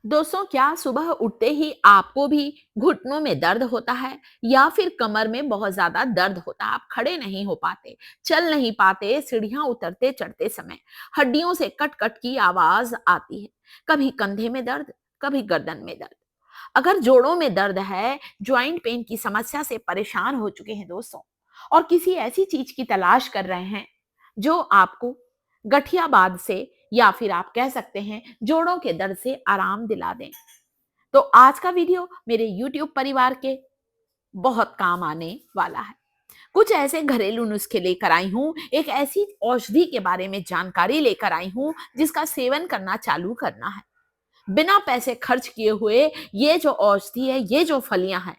दोस्तों, क्या सुबह उठते ही आपको भी घुटनों में दर्द होता है या फिर कमर में बहुत ज्यादा दर्द होता है? आप खड़े नहीं हो पाते, चल नहीं पाते, सीढ़ियां उतरते चढ़ते समय हड्डियों से कट कट की आवाज आती है। कभी कंधे में दर्द, कभी गर्दन में दर्द। अगर जोड़ों में दर्द है, ज्वाइंट पेन की समस्या से परेशान हो चुके हैं दोस्तों, और किसी ऐसी चीज की तलाश कर रहे हैं जो आपको गठियाबाद से या फिर आप कह सकते हैं जोड़ों के दर्द से आराम दिला दें, तो आज का वीडियो मेरे YouTube परिवार के बहुत काम आने वाला है। कुछ ऐसे घरेलू नुस्खे लेकर आई हूं, एक ऐसी औषधि के बारे में जानकारी लेकर आई हूं जिसका सेवन करना चालू करना है। बिना पैसे खर्च किए हुए ये जो औषधि है, ये जो फलियां हैं,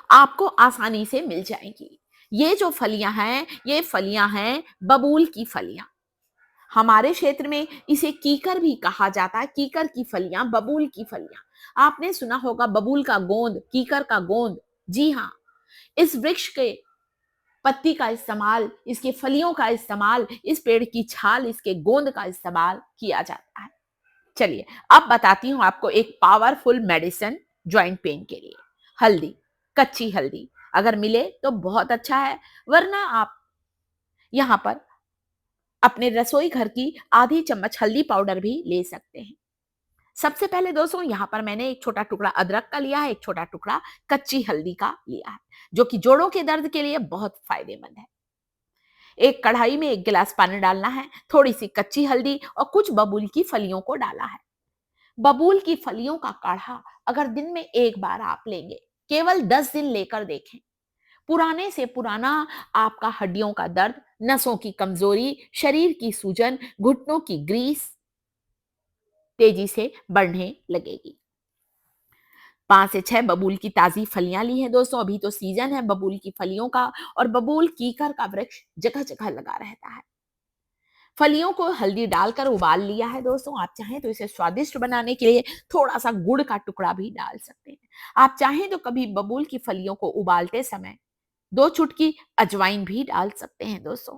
आपको आसानी से मिल जाएंगी। ये जो फलियां हैं, ये फलियां हैं बबूल की फलियां। हमारे क्षेत्र में इसे कीकर भी कहा जाता है। कीकर की फलियां, बबूल की फलियां। आपने सुना होगा बबूल का गोंद, कीकर का गोंद। जी हाँ, इस वृक्ष के पत्ती का इस्तेमाल, इसके फलियों का इस्तेमाल, इस पेड़ की छाल, इसके गोंद का इस्तेमाल किया जाता है। चलिए अब बताती हूँ आपको एक पावरफुल मेडिसिन जॉइंट पेन के लिए। हल्दी, कच्ची हल्दी अगर मिले तो बहुत अच्छा है, वरना आप यहाँ पर अपने रसोई घर की आधी चम्मच हल्दी पाउडर भी ले सकते हैं। सबसे पहले दोस्तों यहाँ पर मैंने एक छोटा टुकड़ा अदरक का लिया है, एक छोटा टुकड़ा कच्ची हल्दी का लिया है, जो कि जोड़ों के दर्द के लिए बहुत फायदेमंद है। एक कढ़ाई में 1 गिलास पानी डालना है, थोड़ी सी कच्ची हल्दी और कुछ बबूल की फलियों को डाला है। बबूल की फलियों का काढ़ा अगर दिन में एक बार आप लेंगे, केवल 10 दिन लेकर देखें, पुराने से पुराना आपका हड्डियों का दर्द, नसों की कमजोरी, शरीर की सूजन, घुटनों की ग्रीस तेजी से बढ़ने लगेगी। 5 से 6 बबूल की ताजी फलियां ली हैं दोस्तों, अभी तो सीजन है बबूल की फलियों का, और बबूल कीकर का वृक्ष जगह जगह लगा रहता है। फलियों को हल्दी डालकर उबाल लिया है दोस्तों। आप चाहें तो इसे स्वादिष्ट बनाने के लिए थोड़ा सा गुड़ का टुकड़ा भी डाल सकते हैं। आप चाहें तो कभी बबूल की फलियों को उबालते समय 2 चुटकी अजवाइन भी डाल सकते हैं दोस्तों।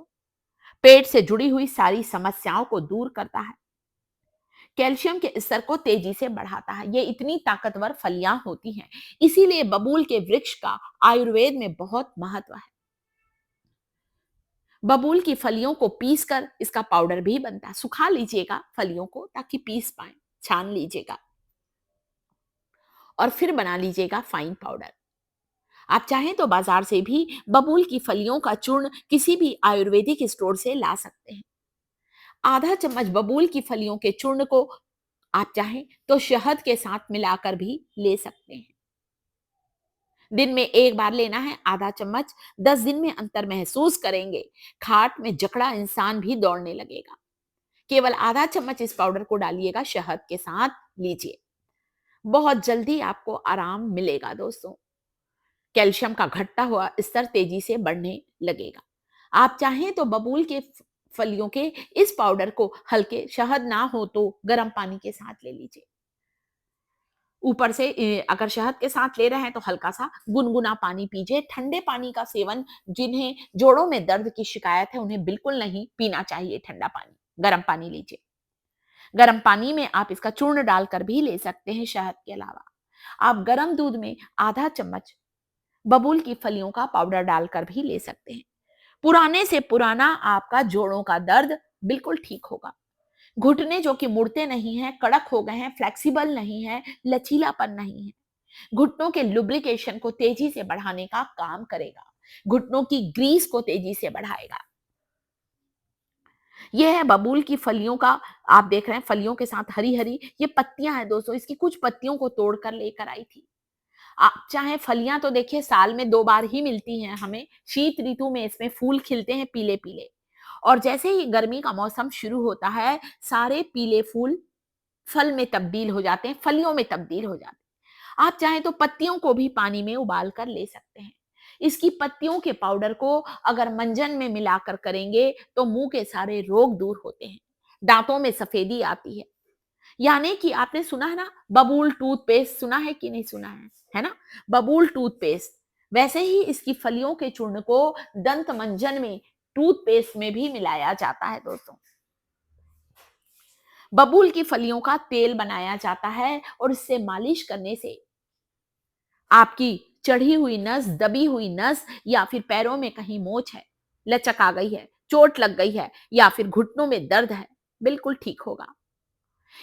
पेट से जुड़ी हुई सारी समस्याओं को दूर करता है, कैल्शियम के स्तर को तेजी से बढ़ाता है। ये इतनी ताकतवर फलियां होती हैं, इसीलिए बबूल के वृक्ष का आयुर्वेद में बहुत महत्व है। बबूल की फलियों को पीसकर इसका पाउडर भी बनता है। सुखा लीजिएगा फलियों को ताकि पीस पाए, छान लीजिएगा और फिर बना लीजिएगा फाइन पाउडर। आप चाहें तो बाजार से भी बबूल की फलियों का चूर्ण किसी भी आयुर्वेदिक स्टोर से ला सकते हैं। आधा चम्मच बबूल की फलियों के चूर्ण को आप चाहें तो शहद के साथ मिलाकर भी ले सकते हैं। दिन में एक बार लेना है आधा चम्मच। 10 दिन में अंतर महसूस करेंगे, खाट में जकड़ा इंसान भी दौड़ने लगेगा। केवल आधा चम्मच इस पाउडर को डालिएगा, शहद के साथ लीजिए, बहुत जल्दी आपको आराम मिलेगा दोस्तों। कैल्शियम का घटता हुआ स्तर तेजी से बढ़ने लगेगा। आप चाहें तो बबूल के फलियों के इस पाउडर को हल्के, शहद ना हो तो गर्म पानी के साथ ले लीजिए। ऊपर से अगर शहद के साथ ले रहे हैं तो हल्का सा गुनगुना पानी पीजिए। ठंडे पानी का सेवन, जिन्हें जोड़ों में दर्द की शिकायत है, उन्हें बिल्कुल नहीं पीना चाहिए ठंडा पानी। गर्म पानी लीजिए। गर्म पानी में आप इसका चूर्ण डालकर भी ले सकते हैं शहद के अलावा। आप गर्म दूध में आधा चम्मच बबूल की फलियों का पाउडर डालकर भी ले सकते हैं। पुराने से पुराना आपका जोड़ों का दर्द बिल्कुल ठीक होगा। घुटने जो कि मुड़ते नहीं हैं, कड़क हो गए हैं, फ्लेक्सिबल नहीं है, लचीलापन नहीं है, घुटनों के लुब्रिकेशन को तेजी से बढ़ाने का काम करेगा, घुटनों की ग्रीस को तेजी से बढ़ाएगा। यह है बबूल की फलियों का। आप देख रहे हैं फलियों के साथ हरी हरी ये पत्तियां हैं दोस्तों, इसकी कुछ पत्तियों को तोड़कर लेकर आई थी। आप चाहे, फलियां तो देखिए साल में 2 बार ही मिलती हैं हमें। शीत ऋतु में इसमें फूल खिलते हैं पीले पीले, और जैसे ही गर्मी का मौसम शुरू होता है, सारे पीले फूल फल में तब्दील हो जाते हैं, फलियों में तब्दील हो जाते हैं। आप चाहें तो पत्तियों को भी पानी में उबाल कर ले सकते हैं। इसकी पत्तियों के पाउडर को अगर मंजन में मिलाकर करेंगे तो मुंह के सारे रोग दूर होते हैं, दांतों में सफेदी आती है। यानी कि आपने सुना है ना बबूल टूथपेस्ट, सुना है कि नहीं सुना है ना? बबूल टूथपेस्ट, वैसे ही इसकी फलियों के चूर्ण को दंत मंजन में, टूथपेस्ट में भी मिलाया जाता है दोस्तों। बबूल की फलियों का तेल बनाया जाता है और इससे मालिश करने से आपकी चढ़ी हुई नस, दबी हुई नस या फिर पैरों में कहीं मोच है, लचक आ गई है, चोट लग गई है या फिर घुटनों में दर्द है, बिल्कुल ठीक होगा।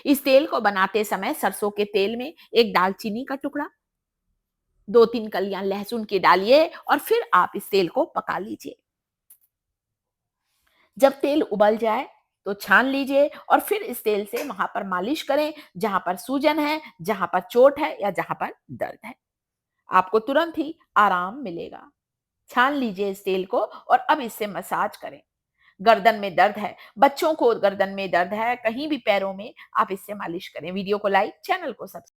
इस तेल को बनाते समय सरसों के तेल में एक दालचीनी का टुकड़ा, 2-3 कलियां लहसुन की डालिए और फिर आप इस तेल को पका लीजिए। जब तेल उबल जाए तो छान लीजिए और फिर इस तेल से वहां पर मालिश करें जहां पर सूजन है, जहां पर चोट है या जहां पर दर्द है। आपको तुरंत ही आराम मिलेगा। छान लीजिए इस तेल को और अब इससे मसाज करें। गर्दन में दर्द है, बच्चों को गर्दन में दर्द है, कहीं भी पैरों में, आप इससे मालिश करें। वीडियो को लाइक, चैनल को सब्सक्राइब